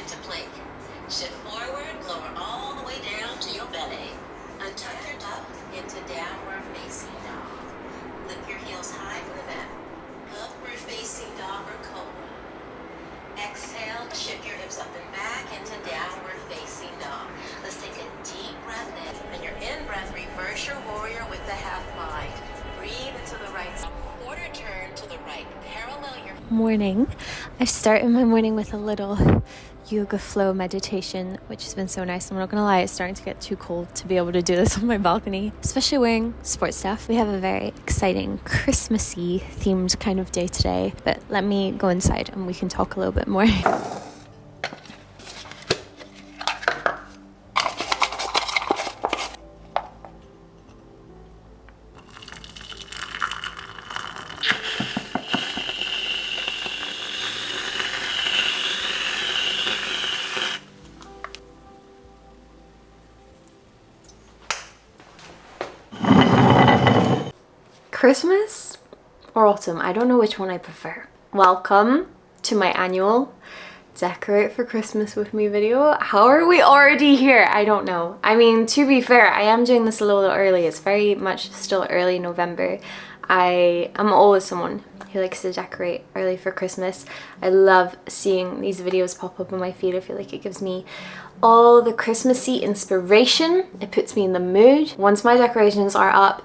into plank. Shift forward, lower all the way down to your belly. Untuck your tuck into downward facing dog. Lift your heels high for the back. Upward facing dog or cobra. Exhale, shift your hips up and back into downward facing dog. Let's take a deep breath in. And your in breath, reverse your warrior with the half bind. Breathe into the right side. Quarter turn to the right. Parallel your morning. I've started my morning with a little yoga flow meditation, which has been so nice. I'm not gonna lie, it's starting to get too cold to be able to do this on my balcony, especially wearing sports stuff. We have a very exciting Christmassy themed kind of day today, but let me go inside and we can talk a little bit more. Christmas or autumn? I don't know which one I prefer. Welcome to my annual Decorate for Christmas with me video. How are we already here? I don't know. I mean, to be fair, I am doing this a little early. It's very much still early November. I am always someone who likes to decorate early for Christmas. I love seeing these videos pop up on my feed. I feel like it gives me all the Christmassy inspiration. It puts me in the mood. Once my decorations are up,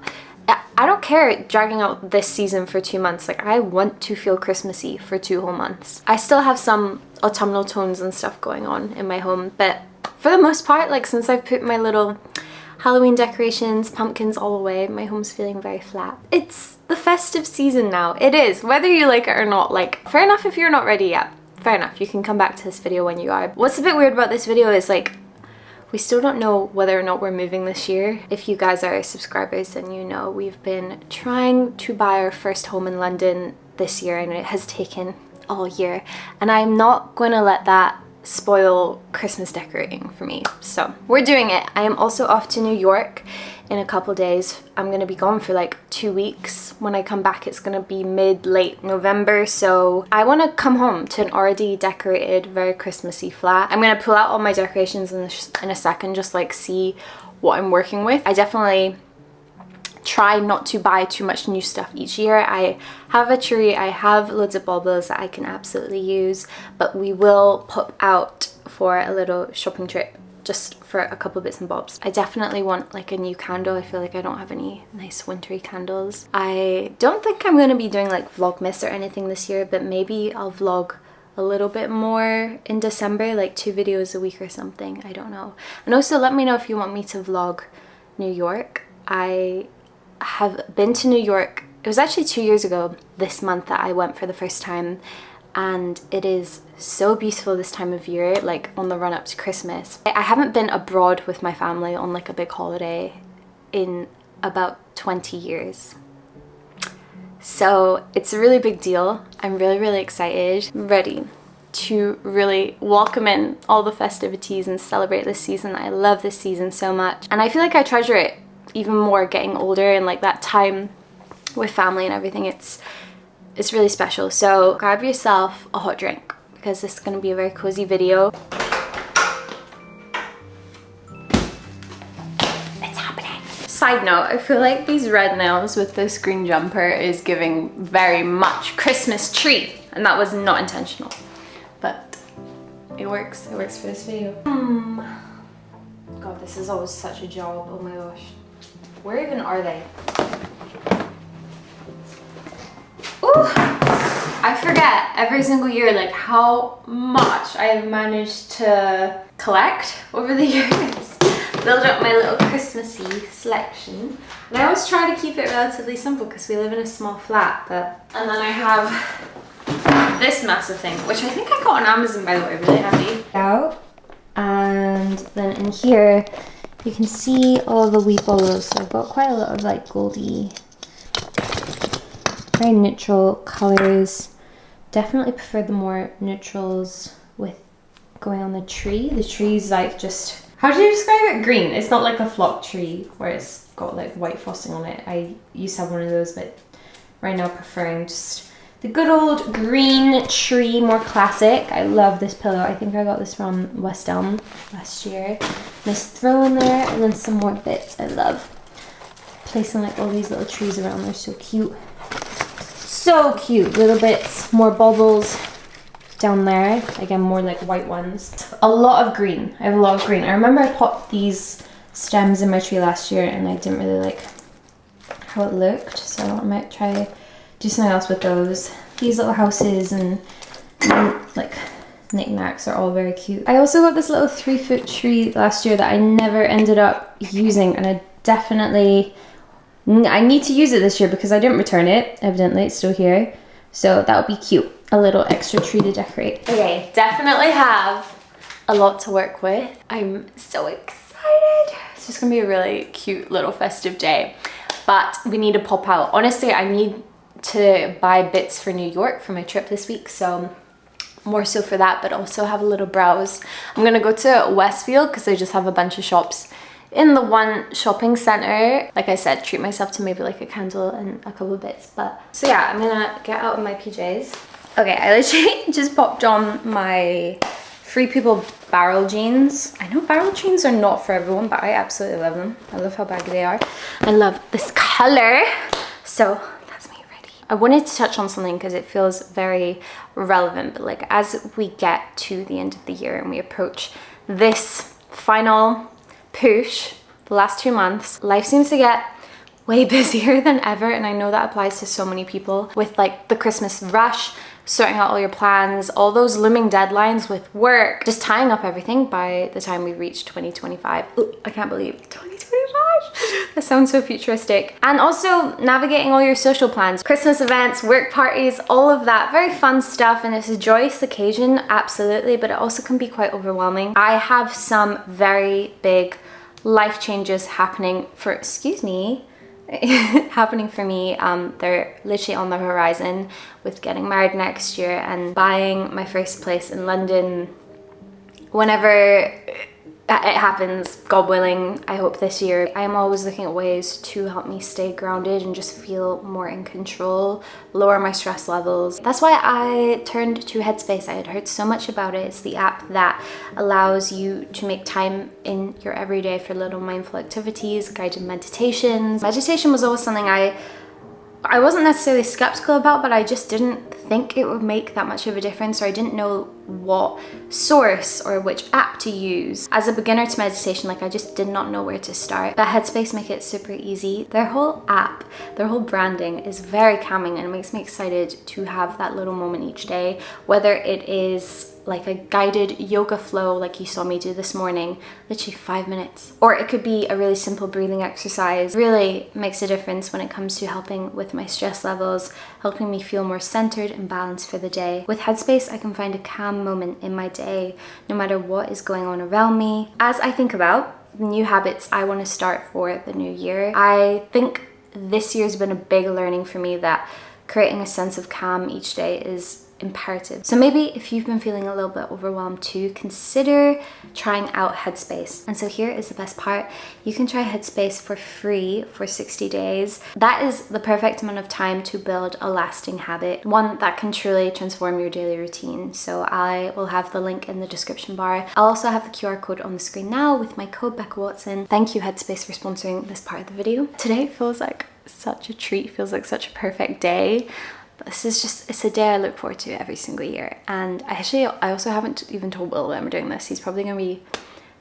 I don't care dragging out this season for 2 months. Like, I want to feel Christmassy for 2 whole months. I still have some autumnal tones and stuff going on in my home, but for the most part, like, since I've put my little Halloween decorations, pumpkins all away, my home's feeling very flat. It's the festive season now. It is, whether you like it or not. Like, fair enough if you're not ready yet. Fair enough, you can come back to this video when you are. What's a bit weird about this video is, like, we still don't know whether or not we're moving this year. If you guys are subscribers, then you know we've been trying to buy our first home in London this year, and it has taken all year. And I'm not going to let that spoil Christmas decorating for me. So we're doing it. I am also off to New York in a couple days. I'm going to be gone for like 2 weeks. When I come back, it's going to be mid-late November. So I want to come home to an already decorated, very Christmassy flat. I'm going to pull out all my decorations in a second, just like see what I'm working with. I definitely try not to buy too much new stuff each year. I have a tree, I have loads of baubles that I can absolutely use, but we will pop out for a little shopping trip just for a couple bits and bobs. I definitely want like a new candle. I feel like I don't have any nice wintry candles. I don't think I'm going to be doing like Vlogmas or anything this year, but maybe I'll vlog a little bit more in December, like 2 videos a week or something. I don't know. And also let me know if you want me to vlog New York. I have been to New York. It was actually 2 years ago this month that I went for the first time, and it is so beautiful this time of year, like on the run up to Christmas. I haven't been abroad with my family on like a big holiday in about 20 years. So it's a really big deal. I'm really excited. I'm ready to really welcome in all the festivities and celebrate this season. I love this season so much, and I feel like I treasure it even more getting older, and like that time with family and everything. It's really special. So grab yourself a hot drink because this is going to be a very cozy video. It's happening. Side note, I feel like these red nails with this green jumper is giving very much Christmas tree, and that was not intentional, but it works. It works for this video. God, this is always such a job. Oh my gosh. Where even are they? Ooh! I forget every single year like how much I have managed to collect over the years. Build up my little Christmassy selection. And I always try to keep it relatively simple because we live in a small flat. And then I have this massive thing, which I think I got on Amazon, by the way, really handy. Out. And then in here, you can see all the wee baubles. So I've got quite a lot of like goldy, very neutral colors. Definitely prefer the more neutrals with going on the tree. The tree's like just, how do you describe it? Green. It's not like a flock tree where it's got like white frosting on it. I used to have one of those, but right now preferring just the good old green tree, more classic. I love this pillow. I think I got this from West Elm last year. Nice throw in there, and then some more bits. I love placing like all these little trees around. They're so cute. So cute. Little bits, more baubles down there. Again, more like white ones. A lot of green. I have a lot of green. I remember I popped these stems in my tree last year and I didn't really like how it looked. So I might try do something else with those. These little houses and like knickknacks are all very cute. I also got this little 3-foot tree last year that I never ended up using, and I need to use it this year because I didn't return it. Evidently it's still here. So that would be cute. A little extra tree to decorate. Okay, definitely have a lot to work with. I'm so excited. It's just gonna be a really cute little festive day. But we need to pop out. Honestly, I need to buy bits for New York for my trip this week, so more so for that, but also have a little browse. I'm gonna go to Westfield because they just have a bunch of shops in the one shopping center. Like I said, treat myself to maybe like a candle and a couple of bits. But so yeah, I'm gonna get out of my PJs. Okay, I literally just popped on my Free People barrel jeans. I know barrel jeans are not for everyone, but I absolutely love them. I love how baggy they are. I love this color. So that's me ready. I wanted to touch on something because it feels very relevant, but like as we get to the end of the year and we approach this final push, the last 2 months, life seems to get way busier than ever, and I know that applies to so many people with like the Christmas rush, sorting out all your plans, all those looming deadlines with work, just tying up everything by the time we reach 2025. Ooh, I can't believe 2025. That sounds so futuristic. And also navigating all your social plans, Christmas events, work parties, all of that. Very fun stuff, and it's a joyous occasion, absolutely, but it also can be quite overwhelming. I have some very big life changes happening for, excuse me, happening for me. They're literally on the horizon, with getting married next year and buying my first place in London whenever it happens, God willing. I hope this year. I am always looking at ways to help me stay grounded and just feel more in control, lower my stress levels. That's why I turned to Headspace. I had heard so much about it. It's the app that allows you to make time in your everyday for little mindful activities, guided meditations. Meditation was always something I wasn't necessarily skeptical about, but I just didn't think it would make that much of a difference, or I didn't know what source or which app to use. As a beginner to meditation, like I just did not know where to start. But Headspace make it super easy. Their whole app, their whole branding is very calming, and it makes me excited to have that little moment each day, whether it is like a guided yoga flow like you saw me do this morning, literally 5 minutes. Or it could be a really simple breathing exercise. Really makes a difference when it comes to helping with my stress levels, helping me feel more centered and balanced for the day. With Headspace, I can find a calm moment in my day, no matter what is going on around me. As I think about new habits I want to start for the new year, I think this year's been a big learning for me that creating a sense of calm each day is imperative. So maybe if you've been feeling a little bit overwhelmed too, consider trying out Headspace. And so here is the best part. You can try Headspace for free for 60 days. That is the perfect amount of time to build a lasting habit, one that can truly transform your daily routine. So I will have the link in the description bar. I'll also have the QR code on the screen now with my code Becca Watson. Thank you Headspace for sponsoring this part of the video. Today feels like such a treat, feels like such a perfect day. This is just, it's a day I look forward to every single year. And I also haven't even told Will that I'm doing this. He's probably gonna be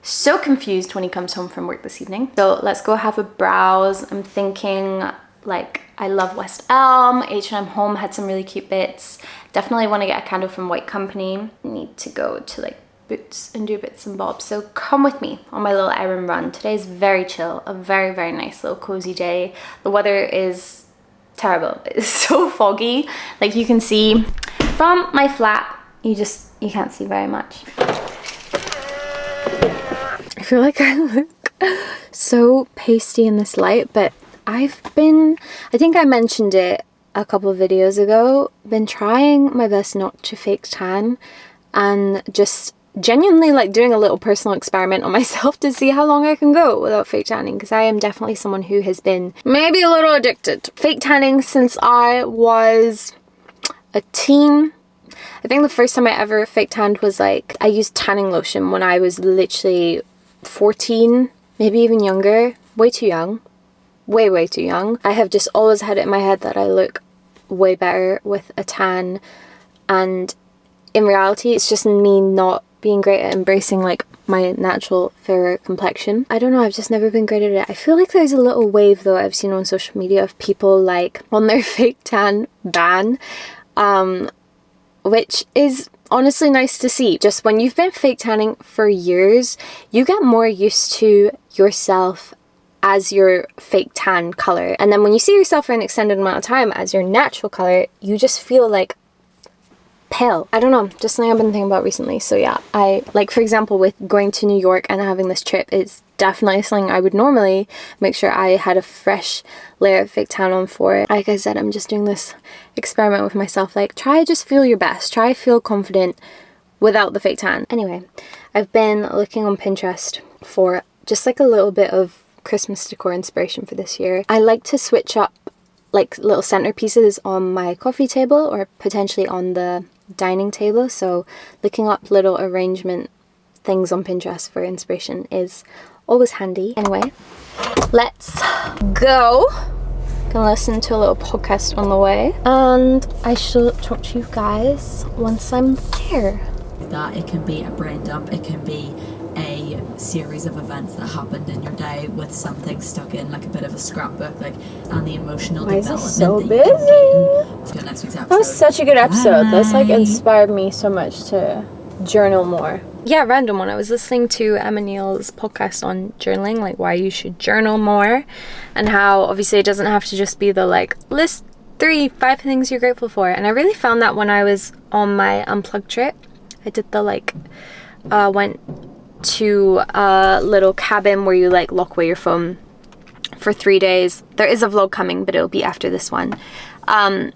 so confused when he comes home from work this evening. So let's go have a browse. I'm thinking, like, I love West Elm, H&M Home had some really cute bits. Definitely want to get a candle from White Company. Need to go to like Boots and do bits and bobs. So come with me on my little errand run. Today's very chill, a very, very nice little cozy day. The weather is terrible. It's so foggy. Like you can see from my flat, you can't see very much. I feel like I look so pasty in this light, but I think I mentioned it a couple of videos ago, been trying my best not to fake tan and just genuinely like doing a little personal experiment on myself to see how long I can go without fake tanning, because I am definitely someone who has been maybe a little addicted to fake tanning since I was a teen. I think the first time I ever fake tanned was like, I used tanning lotion when I was literally 14, maybe even younger. Way too young. Way too young. I have just always had it in my head that I look way better with a tan, and in reality it's just me not being great at embracing like my natural fairer complexion. I don't know, I've just never been great at it. I feel like there's a little wave though I've seen on social media of people like on their fake tan ban, which is honestly nice to see. Just when you've been fake tanning for years, you get more used to yourself as your fake tan color, and then when you see yourself for an extended amount of time as your natural color, you just feel like pale. I don't know, just something I've been thinking about recently. So yeah, I like, for example, with going to New York and having this trip, it's definitely something I would normally make sure I had a fresh layer of fake tan on for. Like I said, I'm just doing this experiment with myself, like try just feel your best, try feel confident without the fake tan. Anyway, I've been looking on Pinterest for just like a little bit of Christmas decor inspiration for this year. I like to switch up like little centerpieces on my coffee table or potentially on the dining table, so looking up little arrangement things on Pinterest for inspiration is always handy. Anyway, let's go. Gonna listen to a little podcast on the way, and I shall talk to you guys once I'm there. That it can be a brain dump, it can be a series of events that happened in your day with something stuck in, like a bit of a scrapbook, like, and the emotional development so that you can gain. Next week's episode. That was such a good episode. This like inspired me so much to journal more. Yeah, random one. I was listening to Emma Neal's podcast on journaling, like why you should journal more, and how obviously it doesn't have to just be the like list 5 things you're grateful for. And I really found that when I was on my unplugged trip, I did the like went to a little cabin where you like lock away your phone for 3 days. There is a vlog coming, but it'll be after this one,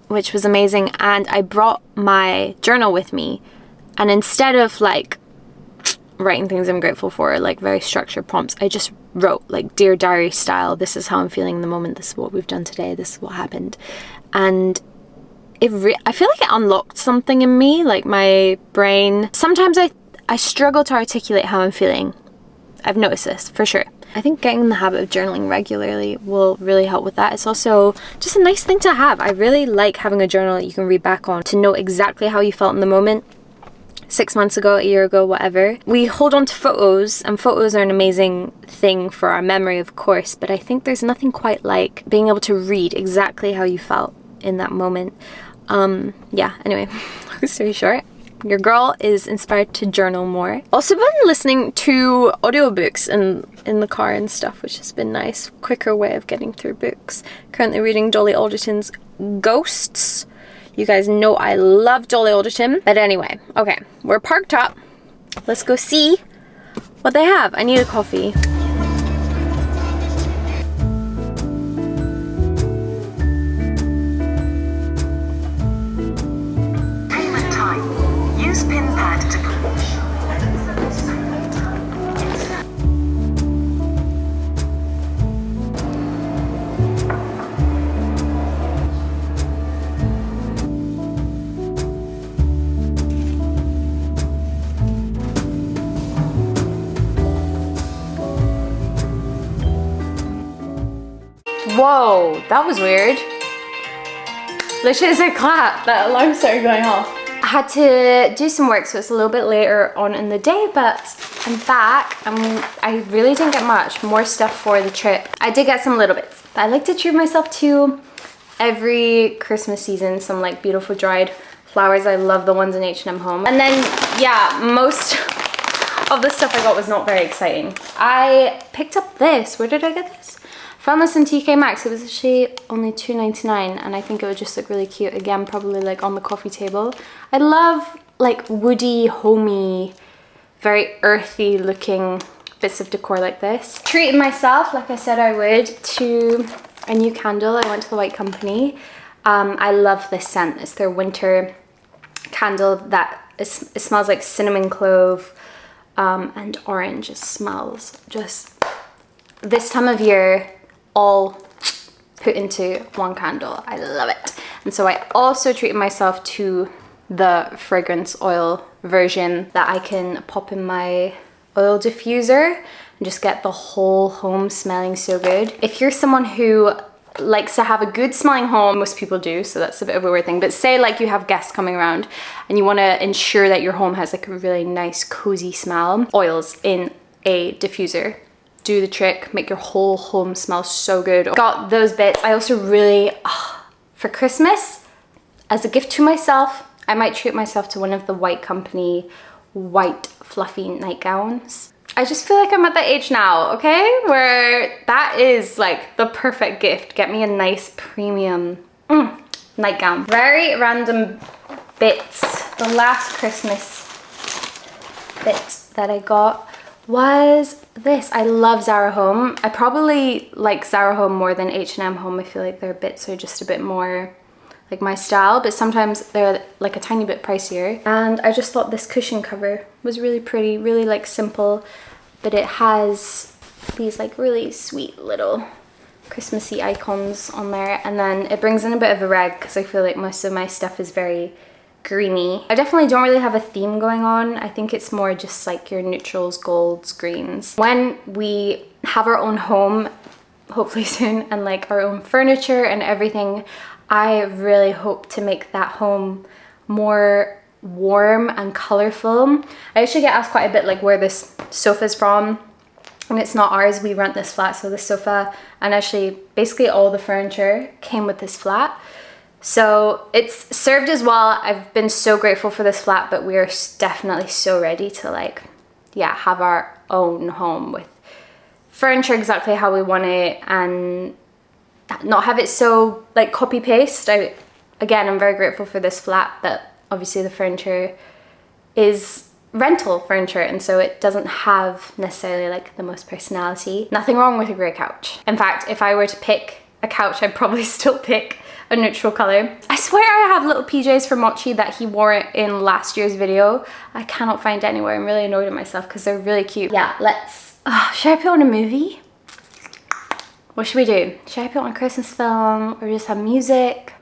which was amazing. And I brought my journal with me, and instead of like writing things I'm grateful for, like very structured prompts, I just wrote like Dear Diary style, this is how I'm feeling in the moment, this is what we've done today, this is what happened. And I feel like it unlocked something in me, like my brain. Sometimes I struggle to articulate how I'm feeling. I've noticed this for sure. I think getting in the habit of journaling regularly will really help with that. It's also just a nice thing to have. I really like having a journal that you can read back on to know exactly how you felt in the moment, 6 months ago, a year ago, whatever. We hold on to photos, and photos are an amazing thing for our memory, of course, but I think there's nothing quite like being able to read exactly how you felt in that moment. Yeah, anyway, long story short, your girl is inspired to journal more. Also been listening to audiobooks in the car and stuff, which has been nice. Quicker way of getting through books. Currently reading Dolly Alderton's Ghosts. You guys know I love Dolly Alderton. But anyway, okay, we're parked up. Let's go see what they have. I need a coffee. Payment time. Use pin pad to Whoa, that was weird. Literally as I clapped, that alarm started going off. I had to do some work, so it's a little bit later on in the day, but I'm back. I really didn't get much more stuff for the trip. I did get some little bits. I like to treat myself to every Christmas season some like beautiful dried flowers. I love the ones in H&M Home. And then, yeah, most of the stuff I got was not very exciting. I picked up this. Where did I get this? Found this in TK Maxx. It was actually only $2.99, and I think it would just look really cute. Again, probably like on the coffee table. I love like woody, homey, very earthy looking bits of decor like this. Treated myself, like I said I would, to a new candle. I went to the White Company. I love this scent. It's their winter candle that it smells like cinnamon clove and orange. It smells just this time of year all put into one candle. I love it. And so I also treated myself to the fragrance oil version that I can pop in my oil diffuser and just get the whole home smelling so good. If you're someone who likes to have a good smelling home, most people do, so that's a bit of a weird thing, but say like you have guests coming around and you want to ensure that your home has like a really nice cozy smell, oils in a diffuser do the trick, make your whole home smell so good. Got those bits. I also really, for Christmas, as a gift to myself, I might treat myself to one of the White Company white fluffy nightgowns. I just feel like I'm at that age now, okay? Where that is like the perfect gift. Get me a nice premium nightgown. Very random bits. The last Christmas bit that I got was this. I love Zara Home. I probably like Zara Home more than H&M Home. I feel like their bits are just a bit more like my style, but sometimes they're like a tiny bit pricier. And I just thought this cushion cover was really pretty, really like simple, but it has these like really sweet little Christmassy icons on there. And then it brings in a bit of a red because I feel like most of my stuff is very greeny. I definitely don't really have a theme going on. I think it's more just like your neutrals, golds, greens. When we have our own home, hopefully soon, and like our own furniture and everything, I really hope to make that home more warm and colorful. I actually get asked quite a bit like where this sofa's from, and it's not ours. We rent this flat, so the sofa and actually basically all the furniture came with this flat. So it's served as well. I've been so grateful for this flat, but we are definitely so ready to like, yeah, have our own home with furniture exactly how we want it and not have it so like copy paste. Again, I'm very grateful for this flat, but obviously the furniture is rental furniture, and so it doesn't have necessarily like the most personality. Nothing wrong with a grey couch. In fact, if I were to pick a couch, I'd probably still pick a neutral color. I swear I have little PJs for Mochi that he wore in last year's video. I cannot find it anywhere. I'm really annoyed at myself because they're really cute. Yeah, let's, should I put on a movie? What should we do? Should I put on a Christmas film or just have music?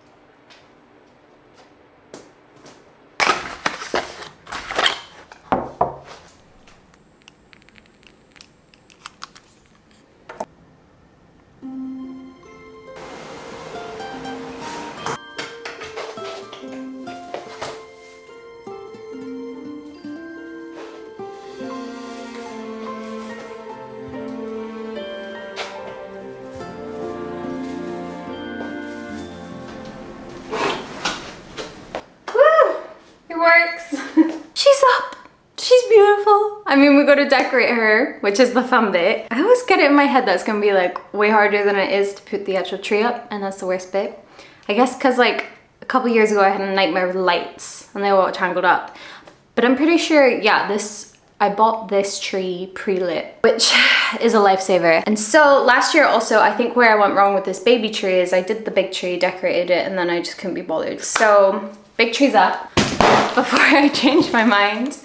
I mean, we got to decorate her, which is the fun bit. I always get it in my head that it's gonna be like way harder than it is to put the actual tree up, and that's the worst bit. I guess because like a couple years ago I had a nightmare with lights and they all tangled up. But I'm pretty sure, yeah, I bought this tree pre-lit, which is a lifesaver. And so last year also, I think where I went wrong with this baby tree is I did the big tree, decorated it, and then I just couldn't be bothered. So big tree's up. Before I change my mind,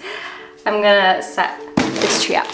I'm gonna set this tree up.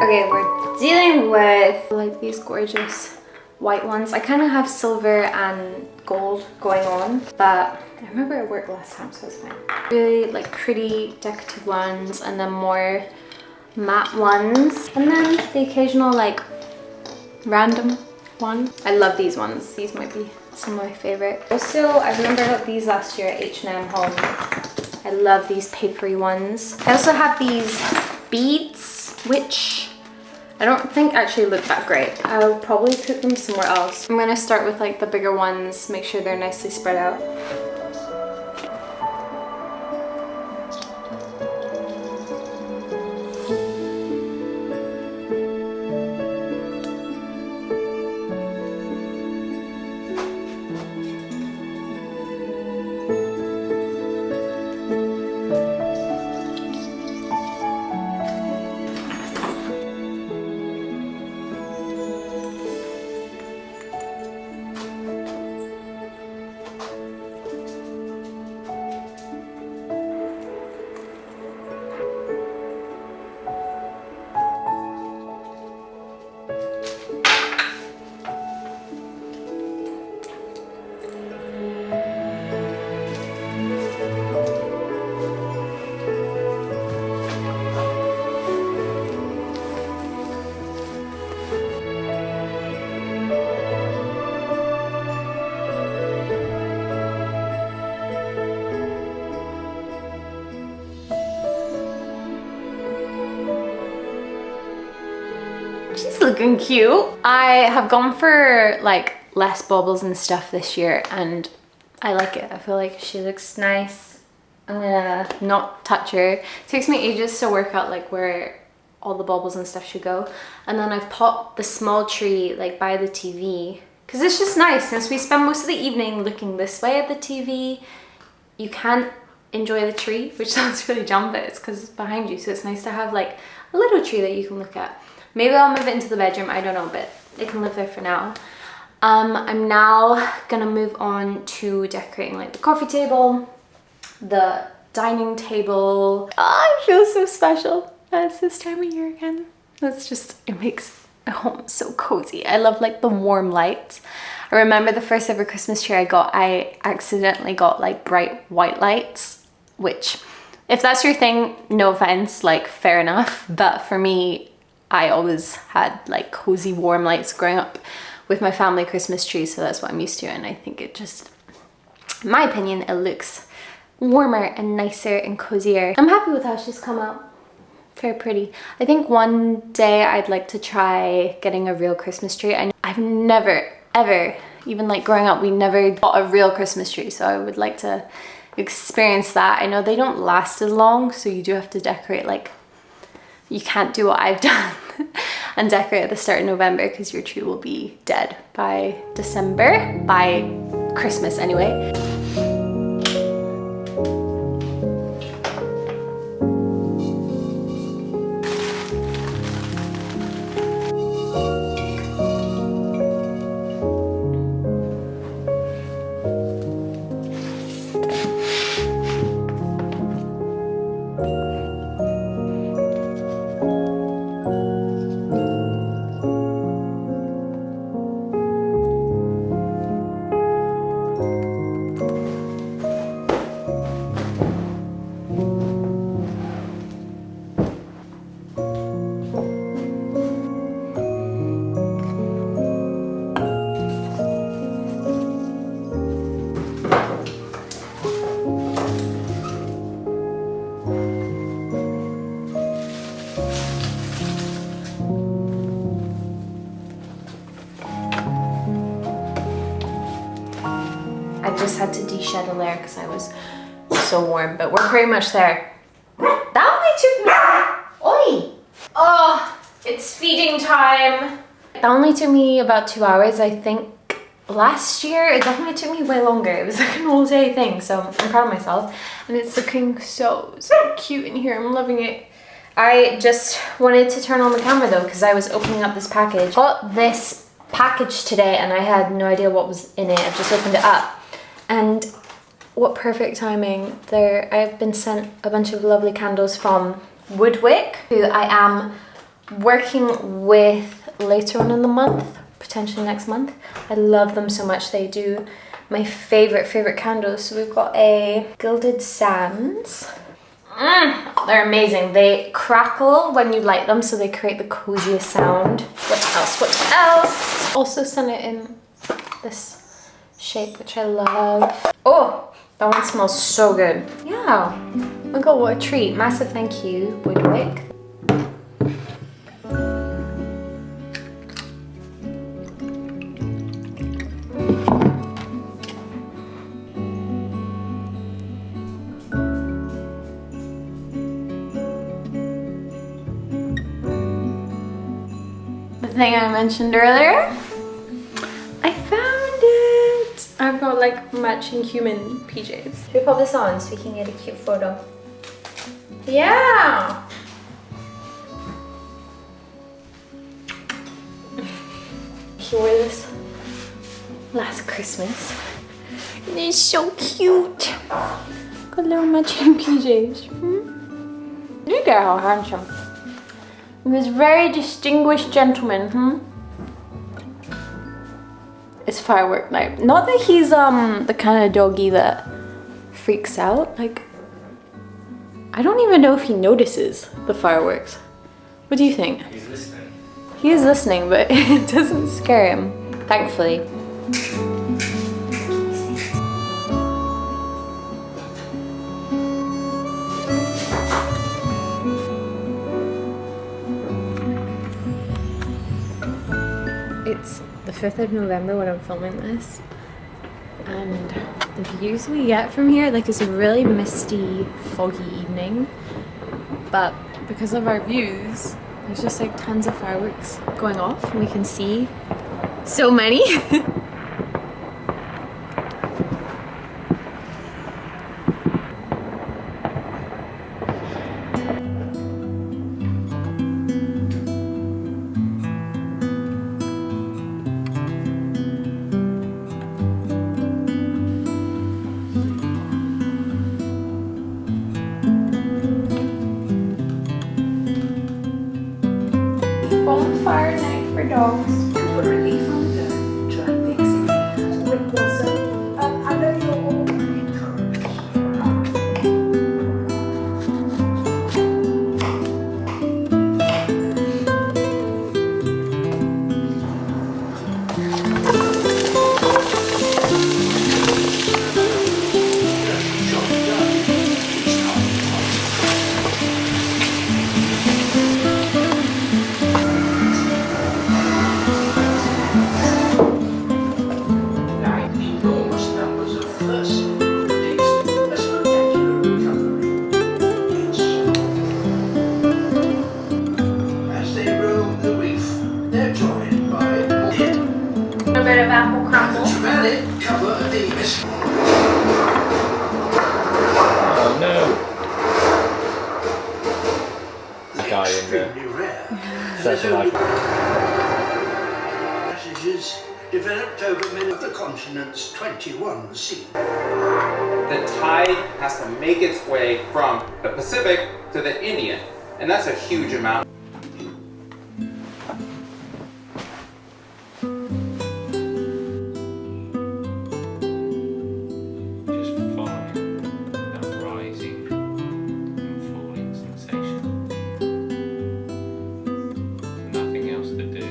Okay, we're dealing with like these gorgeous white ones. I kind of have silver and gold going on, but I remember it worked last time, so it's fine. Really like pretty decorative ones, and then more matte ones, and then the occasional like random one. I love these ones. These might be some of my favorite. Also, I remember I got these last year at H&M Home. I love these papery ones. I also have these beads, which I don't think actually look that great. I'll probably put them somewhere else. I'm gonna start with like the bigger ones, make sure they're nicely spread out. looking cute. I have gone for like less baubles and stuff this year and I like it. I feel like she looks nice. I'm gonna not touch her. It takes me ages to work out like where all the baubles and stuff should go. And then I've popped the small tree like by the TV because it's just nice. Since we spend most of the evening looking this way at the TV, you can't enjoy the tree, which sounds really dumb, but it's because it's behind you. So it's nice to have like a little tree that you can look at. Maybe I'll move it into the bedroom, I don't know, but it can live there for now. I'm now gonna move on to decorating like the coffee table, the dining table. Oh, I feel so special. It's this time of year again. It makes a home so cozy. I love like the warm lights. I remember the first ever Christmas tree I accidentally got like bright white lights, which if that's your thing, no offense, like fair enough. But for me, I always had like cozy warm lights growing up with my family Christmas tree. So that's what I'm used to. And I think it just, in my opinion, it looks warmer and nicer and cozier. I'm happy with how she's come out. Very pretty. I think one day I'd like to try getting a real Christmas tree. I've never, ever, even like growing up, we never got a real Christmas tree. So I would like to experience that. I know they don't last as long, so you do have to decorate like, you can't do what I've done and decorate at the start of November because your tree will be dead by December, by Christmas anyway. I just had to de-shed a layer because I was so warm, but we're pretty much there. That only took me, oi! Oh, it's feeding time. That only took me about 2 hours, I think. Last year, it definitely took me way longer. It was like an all day thing, so I'm proud of myself. And it's looking so cute in here. I'm loving it. I just wanted to turn on the camera though, because I was opening up this package. Got this package today and I had no idea what was in it. I've just opened it up. And what perfect timing. I've been sent a bunch of lovely candles from Woodwick, who I am working with later on in the month, potentially next month. I love them so much. They do my favorite candles. So we've got a gilded sands. They're amazing. They crackle when you light them, so they create the coziest sound. What else? Also sent it in this shape, which I love. Oh, that one smells so good. Yeah. Oh my god, what a treat. Massive thank you, Woodwick. The thing I mentioned earlier, I found it. I've got like matching human PJs. Should we pop this on so we can get a cute photo? Yeah. He wore this last Christmas. And it's so cute. Got little matching PJs. Look at how handsome. This very distinguished gentleman, It's firework night. Not that he's the kind of doggy that freaks out. Like, I don't even know if he notices the fireworks. What do you think? He's listening. He is listening, but it doesn't scare him, thankfully. 5th of November when I'm filming this, and the views we get from here, like, it's a really misty, foggy evening, but because of our views, there's just like tons of fireworks going off and we can see so many. Bonfire night for dogs. For relief under drug fixing. Because I know you're all very encouraged. Enormous numbers of first released a spectacular recovery. As they roam the reef, they're joined by A little bit of apple crumble. 𝓕𝓲𝓷𝓭. Oh no! The guy in Extremely rare. There's like Passages developed over many of the continent's 21 seas. The tide has to make its way from the Pacific to the Indian, and that's a huge amount. just following that rising and falling sensation. Nothing else to do.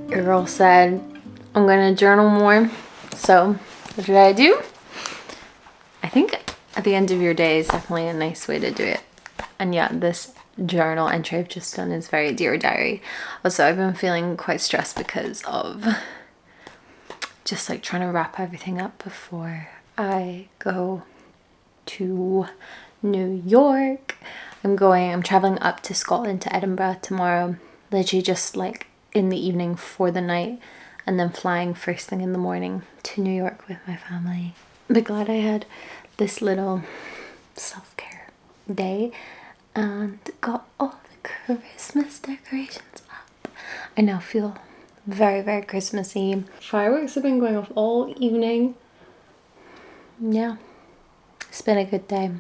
Your girl said I'm gonna journal more, so what did I do? I think at the end of your day is definitely a nice way to do it. And yeah, this journal entry I've just done is very Dear Diary. Also, I've been feeling quite stressed because of just like trying to wrap everything up before I go to New York. I'm traveling up to Scotland, to Edinburgh tomorrow, literally just like in the evening for the night, and then flying first thing in the morning to New York with my family. But glad I had this little self-care day and got all the Christmas decorations up. I now feel very, very Christmassy. Fireworks have been going off all evening. Yeah, it's been a good day.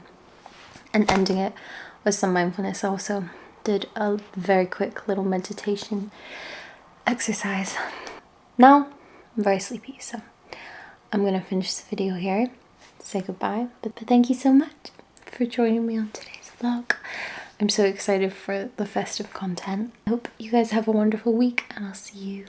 And ending it with some mindfulness. I also did a very quick little meditation exercise. Now I'm very sleepy, so I'm gonna finish the video here, say goodbye, but thank you so much for joining me on today's vlog. I'm so excited for the festive content. I hope you guys have a wonderful week, and I'll see you